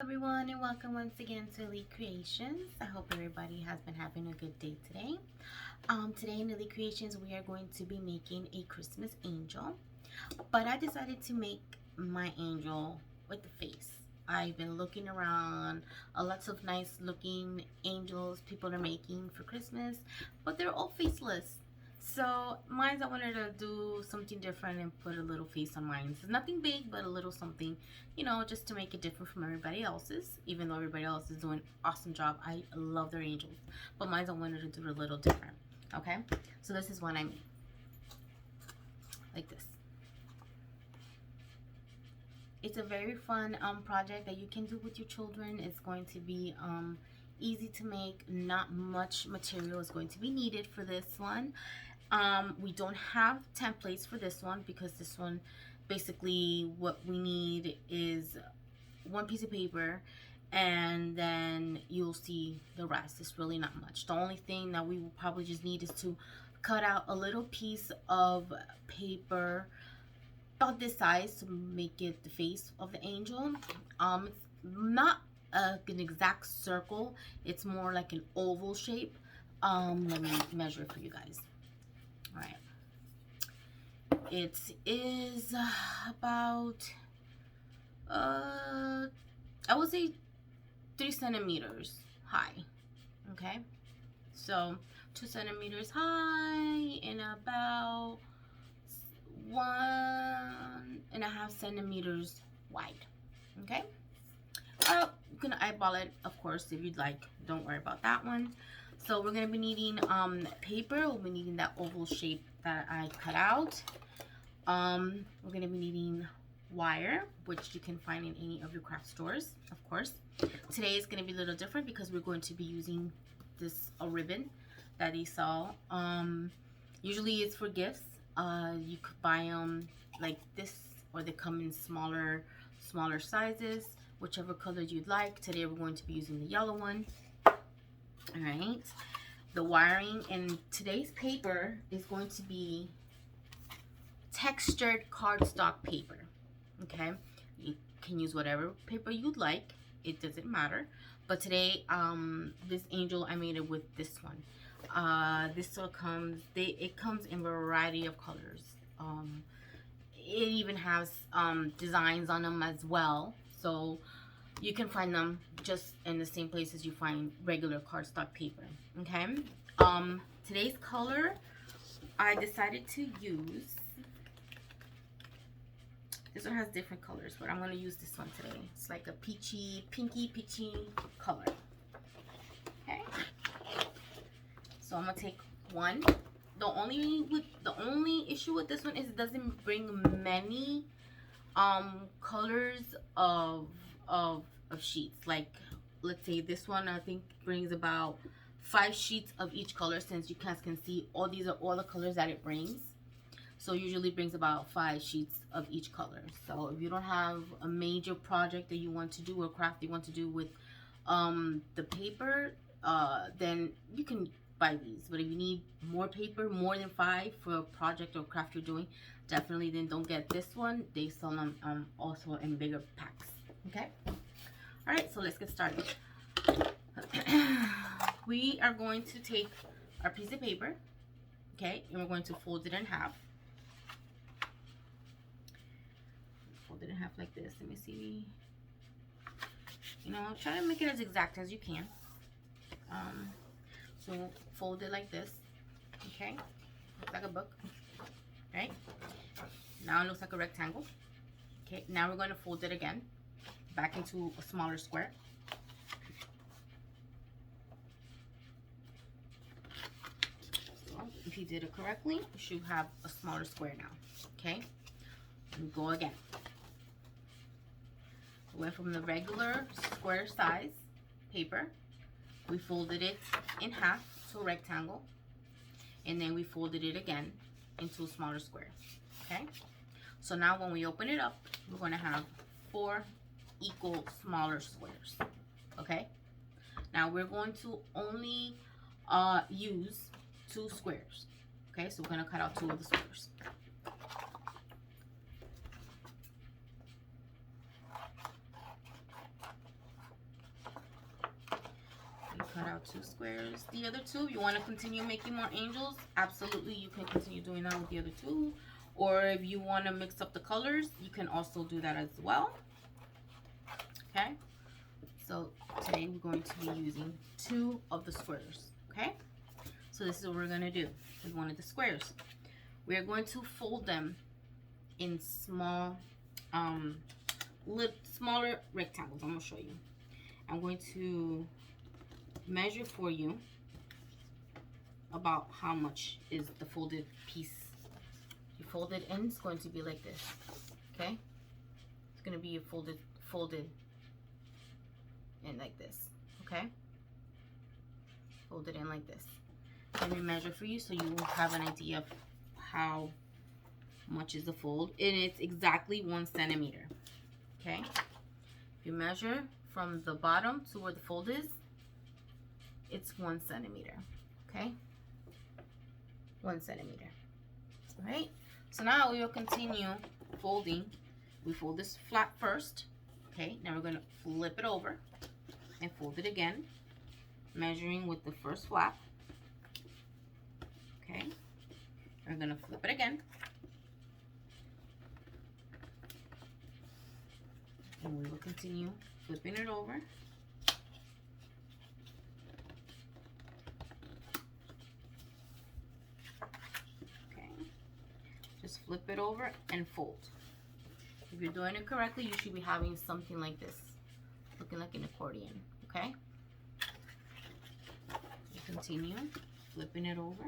Everyone, and welcome once again to Elite Creations. I hope everybody has been having a good day today. Today in Elite Creations we are going to be making a Christmas angel, but I decided to make my angel with the face. I've been looking around lots of nice looking angels people are making for Christmas, but they're all faceless. So mine's, I wanted to do something different and put a little face on mine. It's nothing big, but a little something, just to make it different from everybody else's. Even though everybody else is doing an awesome job, I love their angels, but mine's, I wanted to do it a little different. Okay, so this is what I made, like this. It's a very fun project that you can do with your children. It's going to be easy to make. Not much material is going to be needed for this one. We don't have templates for this one because this one, basically what we need is one piece of paper, and then you'll see the rest. It's really not much. The only thing that we will probably just need is to cut out a little piece of paper about this size to make it the face of the angel. It's not an exact circle, it's more like an oval shape. Let me measure it for you guys. All right, it is about I would say 3 centimeters high. Okay, so 2 centimeters high and about 1.5 centimeters wide. Okay, you can eyeball it, of course, if you'd like. Don't worry about that one. So we're gonna be needing paper. We'll be needing that oval shape that I cut out. We're gonna be needing wire, which you can find in any of your craft stores, of course. Today is gonna be a little different because we're going to be using this ribbon that you saw. Usually it's for gifts. You could buy them like this, or they come in smaller sizes, whichever color you'd like. Today we're going to be using the yellow one. All right, the wiring in today's paper is going to be textured cardstock paper. Okay, you can use whatever paper you'd like, it doesn't matter. But today this angel, I made it with this one. This one comes, it comes in a variety of colors. It even has designs on them as well, so you can find them just in the same places you find regular cardstock paper. Okay, today's color I decided to use, this one has different colors, but I'm going to use this one today. It's like a pinky peachy color. Okay, so I'm gonna take one. The only issue with this one is it doesn't bring many colors of sheets. Like, let's say this one I think brings about 5 sheets of each color. Since you guys can see, all these are all the colors that it brings, so usually brings about 5 sheets of each color. So if you don't have a major project that you want to do or craft you want to do with the paper, then you can buy these. But if you need more paper, more than 5 for a project or craft you're doing, definitely then don't get this one. They sell them also in bigger packs. Okay, all right, so let's get started. We are going to take our piece of paper, okay, and we're going to fold it in half. Fold it in half like this. Let me see. Try to make it as exact as you can. So fold it like this. Okay, looks like a book. Right, now it looks like a rectangle. Okay, now we're going to fold it again back into a smaller square. So if you did it correctly, you should have a smaller square now. Okay, and go again. We went from the regular square size paper, we folded it in half to a rectangle, and then we folded it again into a smaller square. Okay, so now when we open it up, we're going to have 4 equal smaller squares. Okay, now we're going to only use 2 squares. Okay, so we're going to cut out 2 of the squares. cut out 2 squares. The other 2, if you want to continue making more angels, absolutely you can continue doing that with the other 2. Or if you want to mix up the colors, you can also do that as well. Okay, so today we're going to be using 2 of the squares. Okay, so this is what we're going to do with one of the squares. We're going to fold them in small, smaller rectangles. I'm going to show you. I'm going to measure for you about how much is the folded piece. You fold it in, it's going to be like this. Okay, it's going to be folded in like this. Okay, fold it in like this. Let me measure for you so you will have an idea of how much is the fold, and it's exactly 1 centimeter. Okay, if you measure from the bottom to where the fold is, it's 1 centimeter. Okay, 1 centimeter. All right, so now we will continue folding. We fold this flat first. Okay, now we're going to flip it over and fold it again, measuring with the first flap. Okay, we're going to flip it again. And we will continue flipping it over. Okay, just flip it over and fold. If you're doing it correctly, you should be having something like this, looking like an accordion. Okay, you continue flipping it over.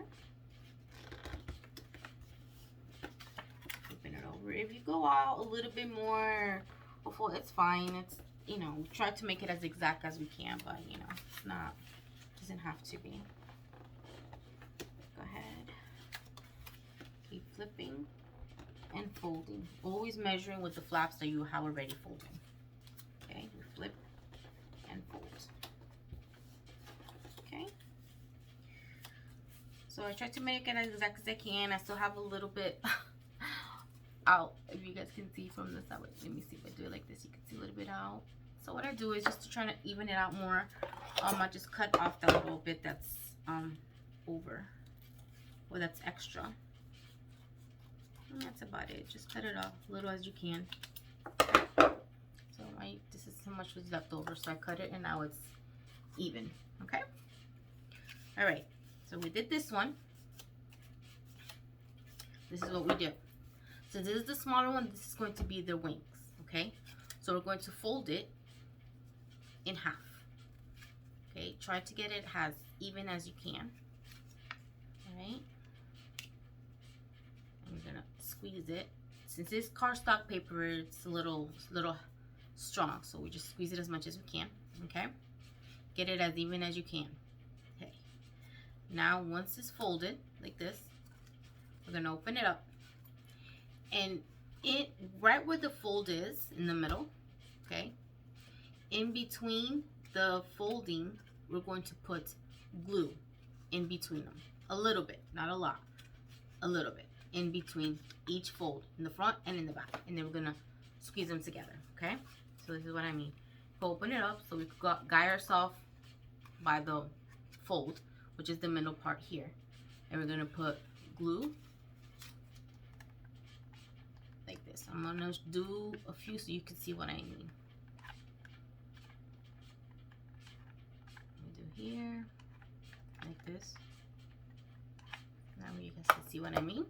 Flipping it over. If you go out a little bit more, before, it's fine. It's, you know, we try to make it as exact as we can, but you know, it's not, doesn't have to be. Go ahead, keep flipping and folding, always measuring with the flaps that you have already folded. Okay, we flip and fold. Okay, so I try to make it as exact as I can. I still have a little bit out, if you guys can see from the side. Wait, let me see if I do it like this, you can see a little bit out. So what I do is just to try to even it out more, I just cut off that little bit that's over, or that's extra. And that's about it. Just cut it off little as you can. So this is how much was left over, so I cut it and now it's even. Okay, all right, so we did this one. This is what we do. So this is the smaller one. This is going to be the wings. Okay, so we're going to fold it in half. Okay, try to get it as even as you can. All right, I'm gonna squeeze it. Since it's cardstock paper, it's a little strong, so we just squeeze it as much as we can. Okay, get it as even as you can. Okay, now once it's folded like this, we're gonna open it up, and it right where the fold is in the middle, okay, in between the folding, we're going to put glue in between them, a little bit, not a lot, a little bit in between each fold, in the front and in the back, and then we're gonna squeeze them together. Okay, so this is what I mean. Open it up so we could guide ourselves by the fold, which is the middle part here, and we're gonna put glue like this. I'm gonna do a few so you can see what I mean. Do here like this. Now you guys can see what I mean.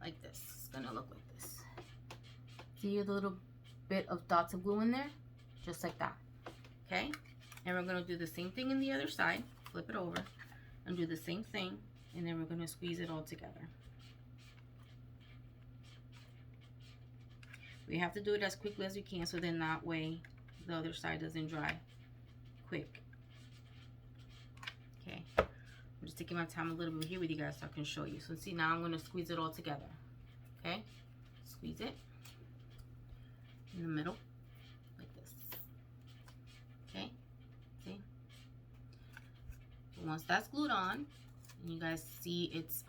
Like this. It's gonna look like this. See a little bit of dots of glue in there? Just like that. Okay? And we're gonna do the same thing in the other side. Flip it over and do the same thing, and then we're gonna squeeze it all together. We have to do it as quickly as we can, so then that way the other side doesn't dry quick. Okay, I'm just taking my time a little bit here with you guys so I can show you. So see, now I'm going to squeeze it all together. Okay, squeeze it in the middle like this. Okay, see, so once that's glued on and you guys see it's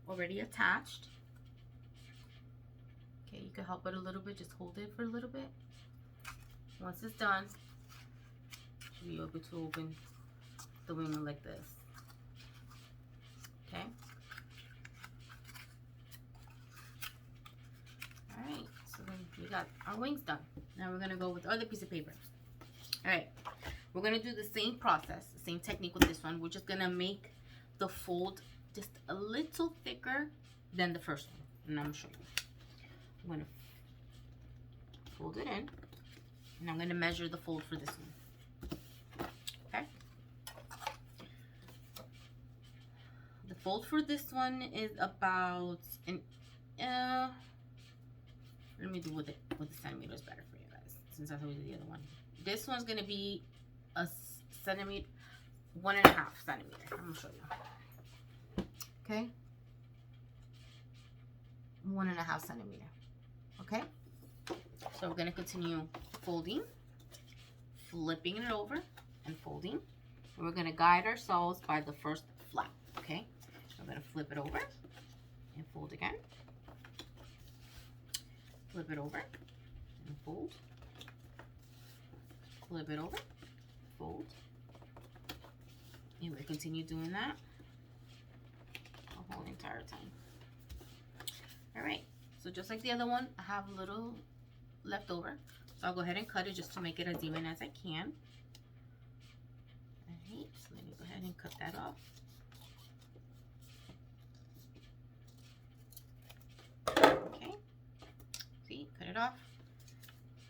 already attached. Okay, you can help it a little bit, just hold it for a little bit. Once it's done, should be able to open the wing like this. Okay. Alright, so then we got our wings done. Now we're gonna go with the other piece of paper. Alright, we're gonna do the same process, the same technique with this one. We're just gonna make the fold just a little thicker than the first one. And I'm gonna show you. I'm gonna fold it in, and I'm gonna measure the fold for this one. Okay. The fold for this one is about an let me do with the centimeters better for you guys, since that's how we do the other one. This one's gonna be a centimeter, 1.5 centimeter. I'm gonna show you. Okay, 1.5 centimeter. Okay, so we're gonna continue folding, flipping it over, and folding. And we're gonna guide ourselves by the first flap. Okay, I'm gonna flip it over and fold again. Flip it over and fold. Flip it over, fold. And we'll continue doing that the whole entire time. Alright, so just like the other one, I have a little left over. So I'll go ahead and cut it just to make it as even as I can. Alright, so let me go ahead and cut that off. Okay, see, cut it off.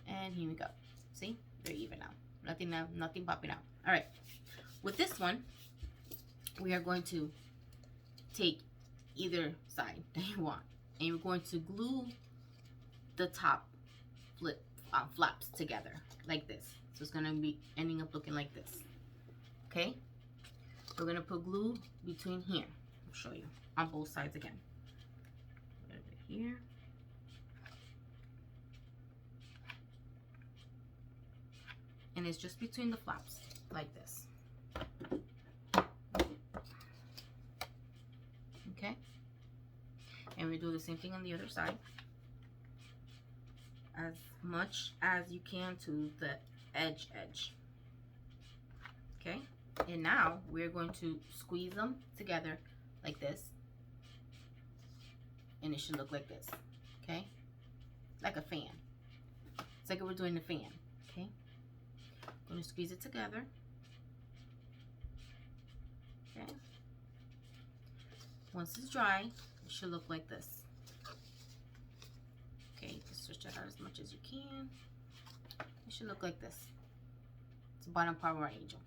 And here we go. See, they're even now. Nothing popping out. Alright, with this one, we are going to take either side that you want, and you're going to glue the top flaps together like this. So it's going to be ending up looking like this. Okay, we're going to put glue between here. I'll show you on both sides again. Over here. And it's just between the flaps like this. Okay, and we do the same thing on the other side, as much as you can to the edge. Okay, and now we're going to squeeze them together like this, and it should look like this. Okay, like a fan. It's like we're doing the fan. Okay, I'm going to squeeze it together. Okay, once it's dry, it should look like this. Okay, just stretch it out as much as you can. It should look like this. It's the bottom part of our angel.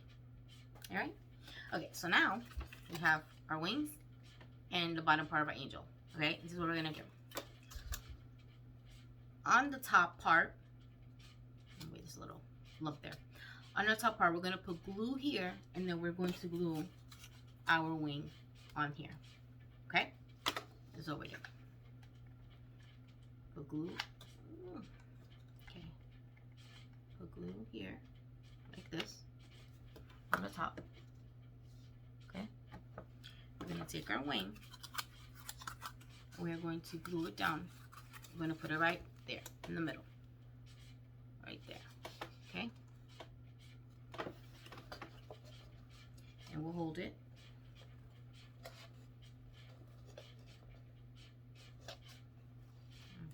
Alright? Okay, so now we have our wings and the bottom part of our angel. Okay, this is what we're going to do. On the top part, wait, there's a little lump there. On the top part, we're going to put glue here, and then we're going to glue our wing on here. Okay? This is what we do. Put glue. Okay. Put glue here, like this, on the top. Okay? We're going to take our wing. We're going to glue it down. We're going to put it right there, in the middle. Right there. Okay? And we'll hold it.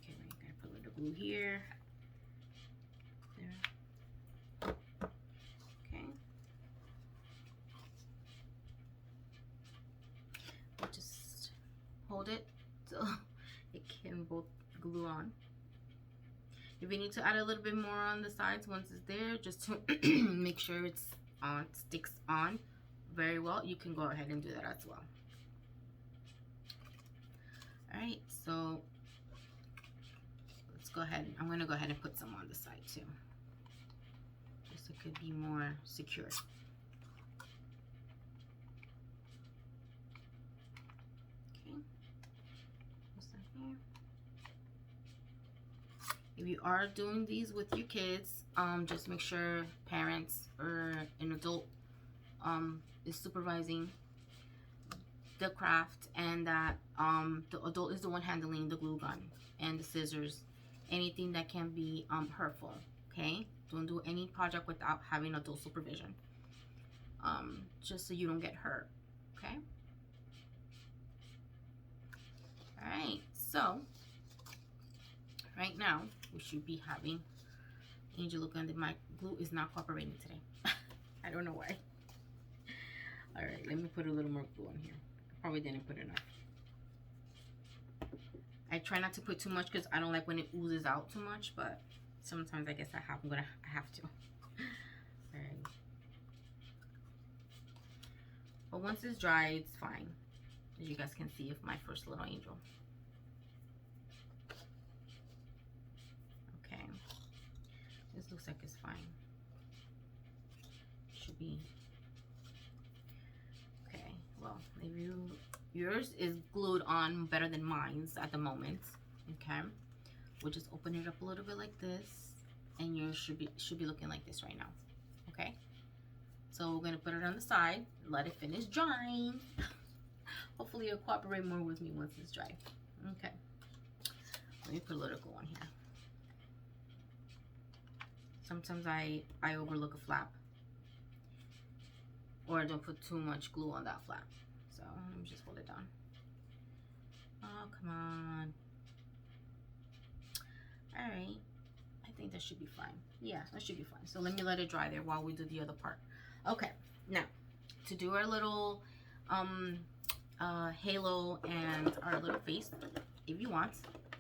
Okay, we're gonna put a little glue here. There. Okay. We'll just hold it so it can both glue on. If you need to add a little bit more on the sides once it's there, just to make sure it's on, sticks on very well, you can go ahead and do that as well. Alright, so let's go ahead. I'm going to go ahead and put some on the side too, just so it could be more secure. Okay, what's that here? If you are doing these with your kids, just make sure parents or an adult is supervising the craft, and that the adult is the one handling the glue gun and the scissors, anything that can be hurtful. okay? Don't do any project without having adult supervision. Just so you don't get hurt, okay? All right, so right now we should be having Angel look under. My glue is not cooperating today. I don't know why. All right, let me put a little more glue on here. I probably didn't put enough. I try not to put too much because I don't like when it oozes out too much, but sometimes I guess I have to. All right. But once it's dry, it's fine. As you guys can see of my first little angel. Okay. This looks like it's fine. Should be. Okay. Well, if yours is glued on better than mine's at the moment. Okay. We'll just open it up a little bit like this, and yours should be looking like this right now. Okay. So we're gonna put it on the side, let it finish drying. Hopefully you'll cooperate more with me once it's dry. Okay. Let me put a little glue on here. Sometimes I overlook a flap, or I don't put too much glue on that flap. So let me just hold it down. Oh, come on. All right. I think that should be fine. Yeah, that should be fine. So let me let it dry there while we do the other part. Okay, now to do our little halo and our little face, if you want,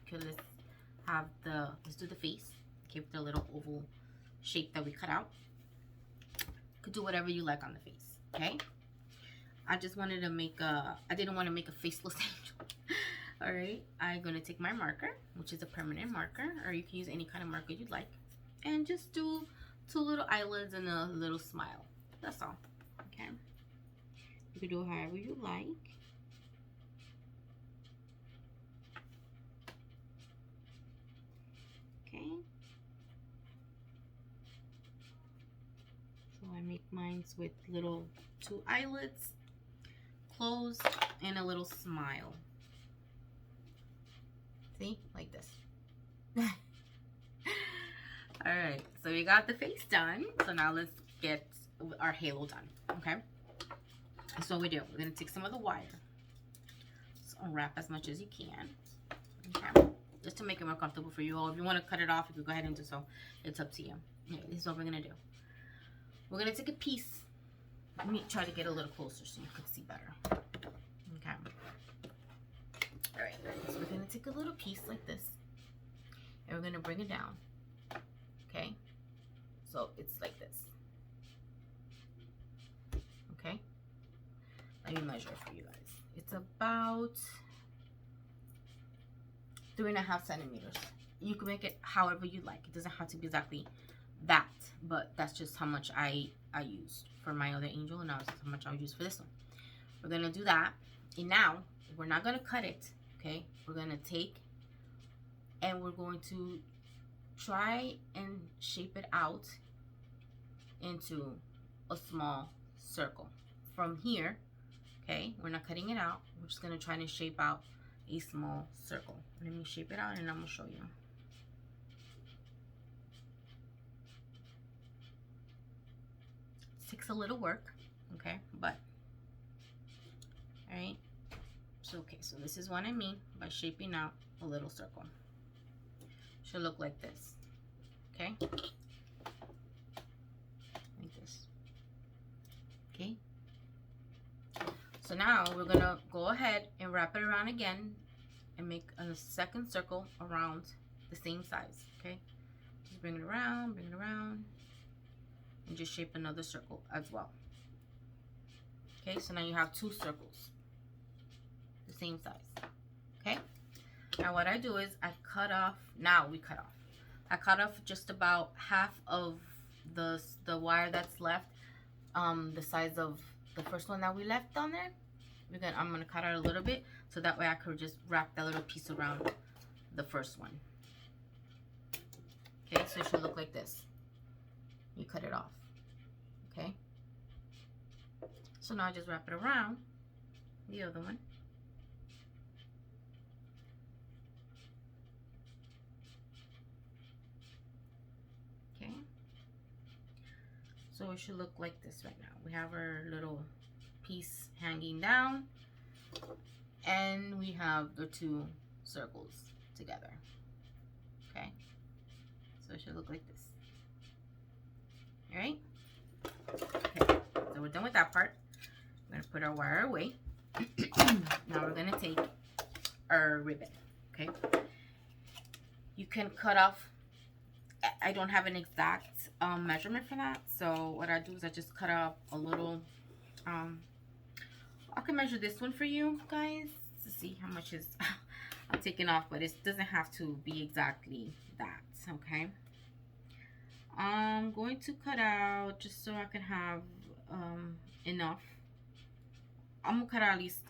because let's do the face. Okay, with the little oval shape that we cut out. Could do whatever you like on the face. Okay, I just wanted to make I didn't want to make a faceless angel. All right, I'm gonna take my marker, which is a permanent marker, or you can use any kind of marker you'd like, and just do 2 little eyelids and a little smile. That's all. Okay, you can do it however you like. Okay, so I make mine with little 2 eyelids closed and a little smile. See, like this. All right, so we got the face done. So now let's get our halo done. Okay, so we're gonna take some of the wire, so unwrap as much as you can. Okay, just to make it more comfortable for you all. If you want to cut it off, you can go ahead and do so. It's up to you. Okay, this is what we're gonna do. We're gonna take a piece. Let me try to get a little closer so you can see better. Okay. All right, so we're gonna take a little piece like this, and we're gonna bring it down. Okay, so it's like this. Okay, let me measure it for you guys. It's about 3.5 centimeters. You can make it however you like. It doesn't have to be exactly that, but that's just how much I used for my other angel, and that's how much I'll use for this one. We're gonna do that, and now we're not gonna cut it. Okay, we're gonna take and we're going to try and shape it out into a small circle from here. Okay, we're not cutting it out, we're just gonna try to shape out a small circle. Let me shape it out and I'm gonna show you. It takes a little work, okay, but all right. So okay, so this is what I mean by shaping out a little circle. Should look like this. Okay, like this. Okay, so now we're gonna go ahead and wrap it around again and make a second circle around the same size. Okay, just bring it around, and just shape another circle as well. Okay, so now you have 2 circles the same size. Okay, now what I do is I cut off. I cut off just about half of the wire that's left, the size of the first one that we left on there. I'm gonna cut out a little bit so that way I could just wrap that little piece around the first one. Okay, so it should look like this. You cut it off. Okay, so now I just wrap it around the other one. Okay, So it should look like this right now. We have our little piece hanging down, and we have the two circles together. Okay, so it should look like this. All right. Okay, so we're done with that part. We're gonna put our wire away. Now we're gonna take our ribbon. Okay, you can cut off. I don't have an exact measurement for that, so what I do is I just cut off a little. I can measure this one for you guys to see how much is I'm taking off, but it doesn't have to be exactly that. Okay, I'm going to cut out just so I can have enough. I'm gonna cut out at least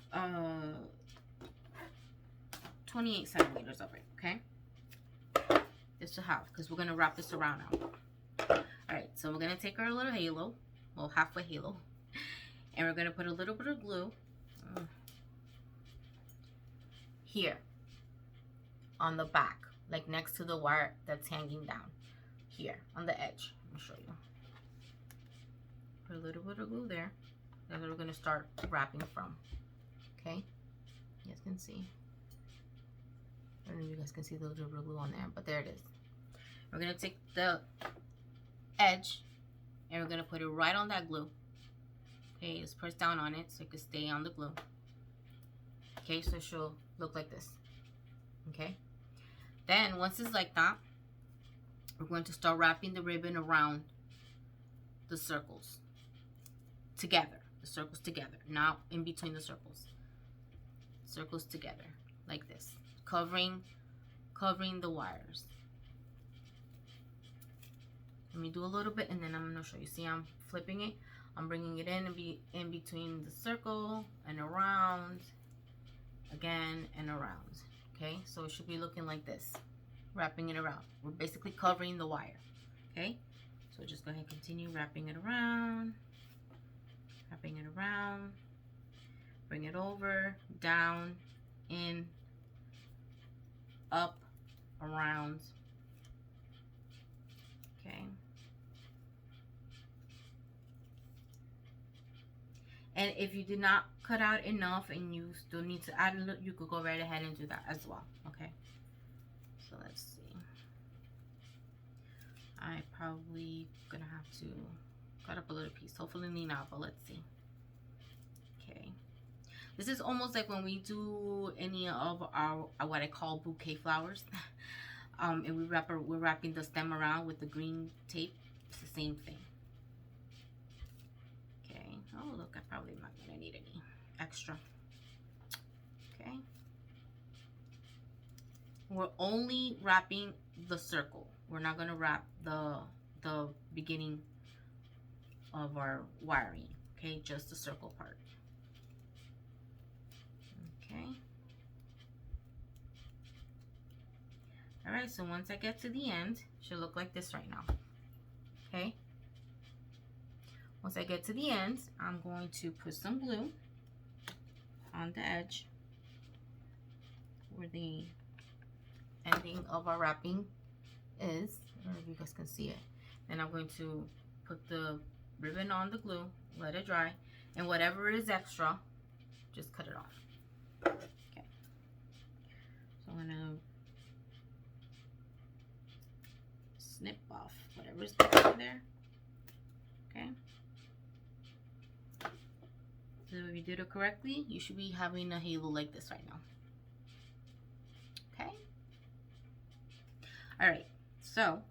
28 centimeters of it. Okay, just to have, because we're gonna wrap this around now. All right, so we're gonna take our little halo, well, half a halo, and we're gonna put a little bit of glue here on the back, like next to the wire that's hanging down here on the edge. Let me show you. Put a little bit of glue there. That's where we're gonna start wrapping from. Okay, you guys can see. I don't know if you guys can see the little bit of glue on there, but there it is. We're gonna take the edge and we're gonna put it right on that glue. Okay, just press down on it so it can stay on the glue. Okay, so it should look like this. Okay, then once it's like that, we're going to start wrapping the ribbon around the circles together. The circles together, not in between the circles. Circles together, like this, covering the wires. Let me do a little bit, and then I'm gonna show you. See, I'm flipping it. I'm bringing it in and be in between the circle and around, again and around. Okay, so it should be looking like this, wrapping it around. We're basically covering the wire. Okay, so just go ahead and continue wrapping it around, wrapping it around. Bring it over, down, in, up, around. Okay. And if you did not cut out enough and you still need to add a little, you could go right ahead and do that as well. Okay. So let's see. I probably gonna have to cut up a little piece. Hopefully not, but let's see. Okay. This is almost like when we do any of our what I call bouquet flowers. And we're wrapping the stem around with the green tape. It's the same thing. Okay. Oh look, I probably not gonna need any extra. Okay. We're only wrapping the circle. We're not gonna wrap the beginning of our wiring. Okay, just the circle part. Okay. All right, so once I get to the end, it should look like this right now. Okay. Once I get to the end, I'm going to put some glue on the edge where the ending of our wrapping is. I don't know if you guys can see it. Then I'm going to put the ribbon on the glue, let it dry, and whatever is extra, just cut it off. Okay. So I'm gonna snip off whatever's in there. Okay. So if you did it correctly, you should be having a halo like this right now. Okay. All right. So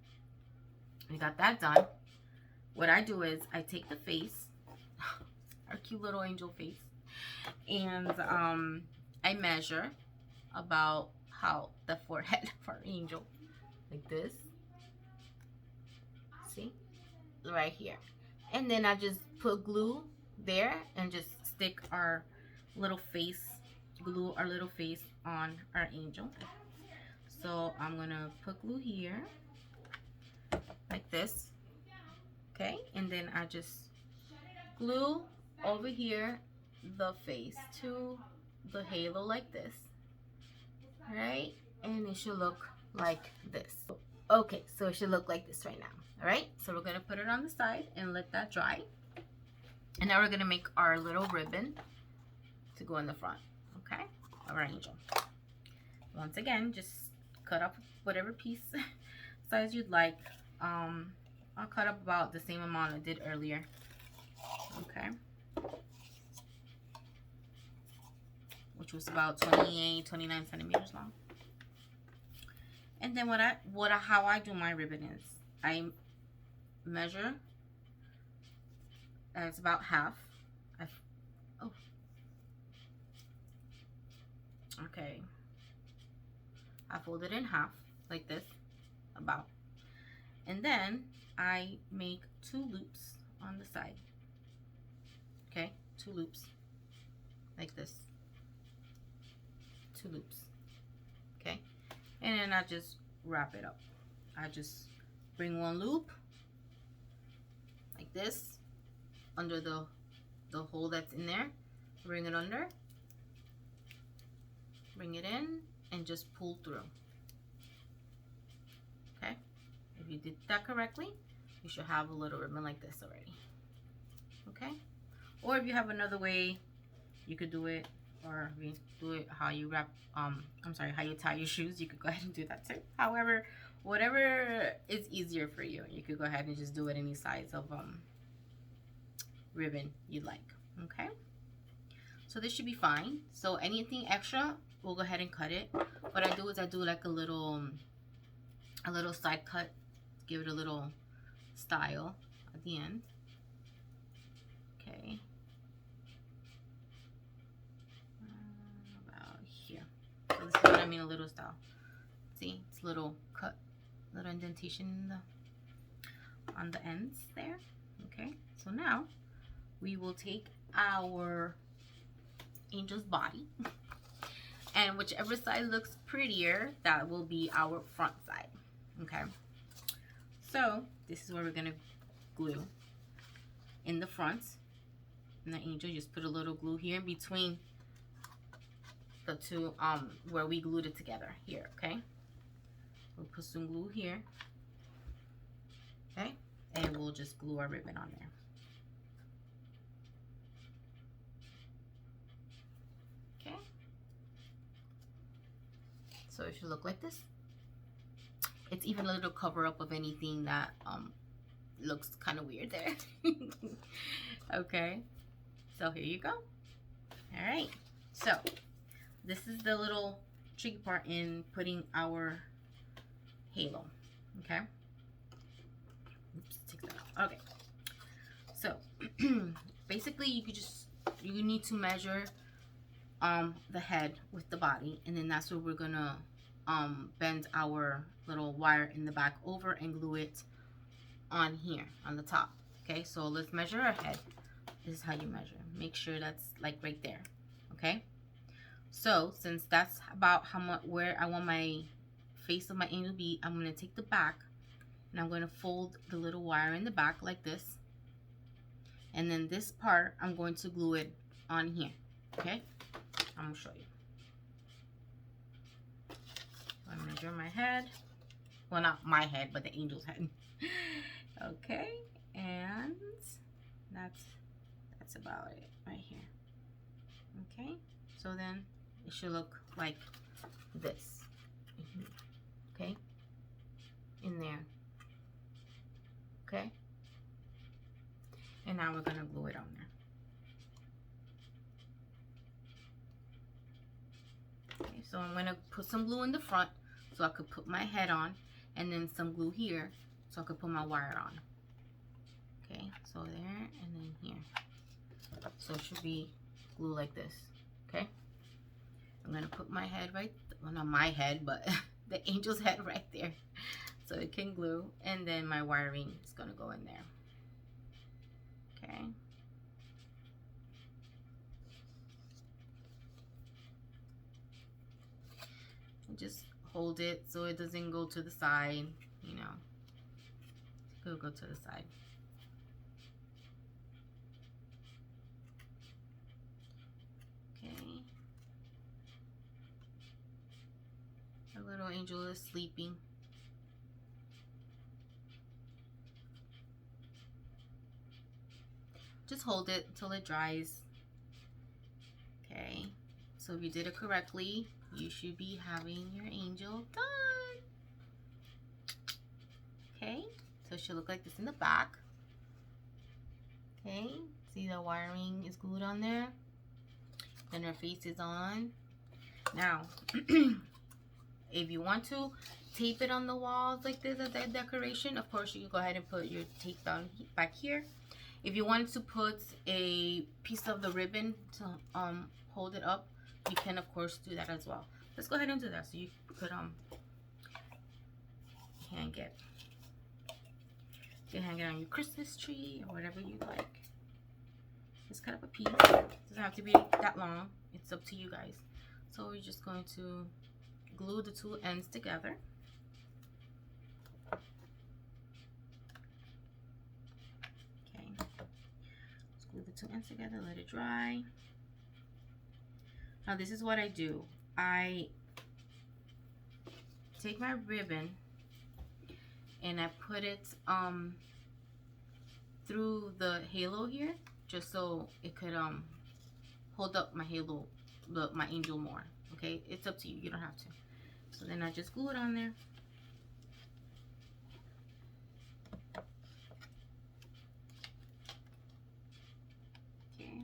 we got that done. What I do is I take the face, our cute little angel face, and I measure about how the forehead of our angel, like this. See, right here, and then I just put glue there and just stick our little face, glue our little face on our angel. So I'm gonna put glue here like this. Okay, and then I just glue over here the face to the halo like this, right? And it should look like this. Okay, so it should look like this right now. All right, so we're gonna put it on the side and let that dry. And now we're gonna make our little ribbon to go in the front, okay, of our angel. Once again, just cut up whatever piece size you'd like. I'll cut up about the same amount I did earlier, okay, which was about 29 centimeters long. And then how I do my ribbon is I measure as about half. Okay. I fold it in half like this, about. And then I make 2 loops on the side. Okay, 2 loops like this. 2 loops. Okay. And then I just wrap it up. I just bring 1 loop like this under the hole that's in there. Bring it under. Bring it in and just pull through. Okay? If you did that correctly, you should have a little ribbon like this already. Okay? Or if you have another way you could do it, or if you do it how you wrap, how you tie your shoes, you could go ahead and do that too. However, whatever is easier for you, you could go ahead and just do it any size of ribbon you like. Okay? So this should be fine. So anything extra, we'll go ahead and cut it. What I do is I do like a little side cut, give it a little style at the end. Okay. About here. So this is what I mean, a little style. See, it's a little cut, little indentation on the ends there. Okay. So now we will take our angel's body, and whichever side looks prettier, that will be our front side. Okay, so this is where we're gonna glue in the front. And the angel, just put a little glue here in between the two, where we glued it together here. Okay, we'll put some glue here. Okay, and we'll just glue our ribbon on there. So it should look like this. It's even a little cover up of anything that looks kind of weird there. Okay, so here you go. All right, so this is the little tricky part in putting our halo. Okay, oops, take that out. Okay, so basically you need to measure the head with the body, and then that's where we're gonna bend our little wire in the back over and glue it on here on the top. Okay, so let's measure our head. This is how you measure. Make sure that's like right there. Okay, so since that's about how much, where I want my face of my angel to be, I'm gonna take the back and I'm gonna fold the little wire in the back like this, and then this part I'm going to glue it on here. Okay, I'm gonna show you. I measure my head. Well, not my head, but the angel's head. Okay, and that's about it right here. Okay, so then it should look like this. Okay, in there. Okay, and now we're gonna glue it on there. Okay, so I'm gonna put some glue in the front so I could put my head on, and then some glue here so I could put my wire on. Okay, so there and then here. So it should be glue like this. Okay, I'm gonna put my head right, well, not my head, but the angel's head right there so it can glue, and then my wiring is gonna go in there. Okay. Just hold it so it doesn't go to the side, you know. It'll go to the side. Okay. Our little angel is sleeping. just hold it until it dries. Okay, so if you did it correctly, you should be having your angel done. Okay, so it should look like this in the back. Okay, see the wiring is glued on there. Then her face is on. Now, if you want to tape it on the walls like this as a decoration, of course you can go ahead and put your tape down back here. If you want to put a piece of the ribbon to hold it up, you can of course do that as well. Let's go ahead and do that. So you could hang it. You can hang it on your Christmas tree or whatever you like. Just cut up a piece. It doesn't have to be that long. It's up to you guys. So we're just going to glue the two ends together. Okay. Let's glue the two ends together, let it dry. Now this is what I do. I take my ribbon and I put it through the halo here, just so it could hold up my halo, my angel more. Okay, it's up to you, you don't have to. So then I just glue it on there. Okay,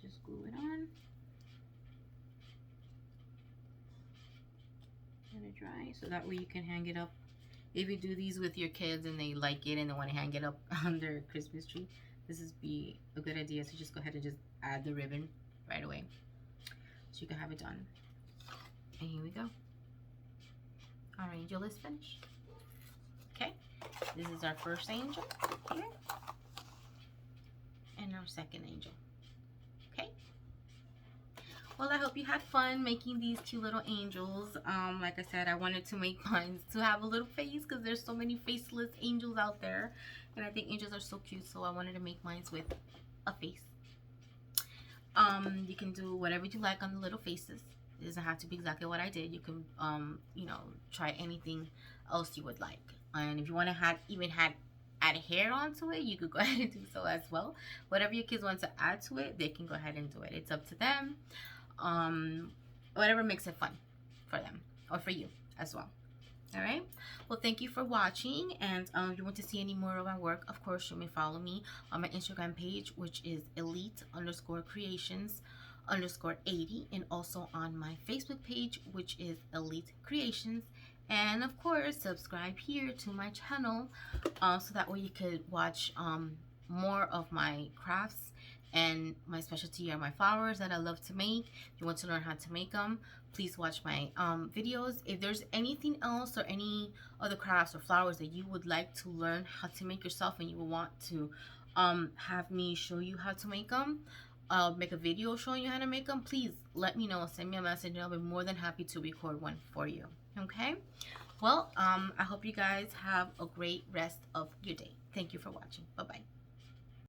just glue it on. Let it dry so that way you can hang it up. If you do these with your kids and they like it and they want to hang it up on their Christmas tree, this is be a good idea. So just go ahead and just add the ribbon right away so you can have it done. And here we go. Our angel is finished. Okay, this is our first angel here and our second angel. Okay, well, I hope you had fun making these cute little angels. Like I said, I wanted to make mine to have a little face because there's so many faceless angels out there, and I think angels are so cute, so I wanted to make mine with a face. You can do whatever you like on the little faces. It doesn't have to be exactly what I did. You can you know, try anything else you would like. And if you want to even add hair onto it, you could go ahead and do so as well. Whatever your kids want to add to it, they can go ahead and do it. It's up to them. Whatever makes it fun for them or for you as well. All right, well, thank you for watching, and if you want to see any more of my work, of course you may follow me on my Instagram page, which is elite_creations_80, and also on my Facebook page, which is Elite Creations. And of course, subscribe here to my channel so that way you could watch more of my crafts. And my specialty are my flowers that I love to make. If you want to learn how to make them, please watch my videos. If there's anything else or any other crafts or flowers that you would like to learn how to make yourself and you will want to have me show you how to make them, make a video showing you how to make them, please let me know. Send me a message and I'll be more than happy to record one for you. Okay, well, I hope you guys have a great rest of your day. Thank you for watching. Bye bye.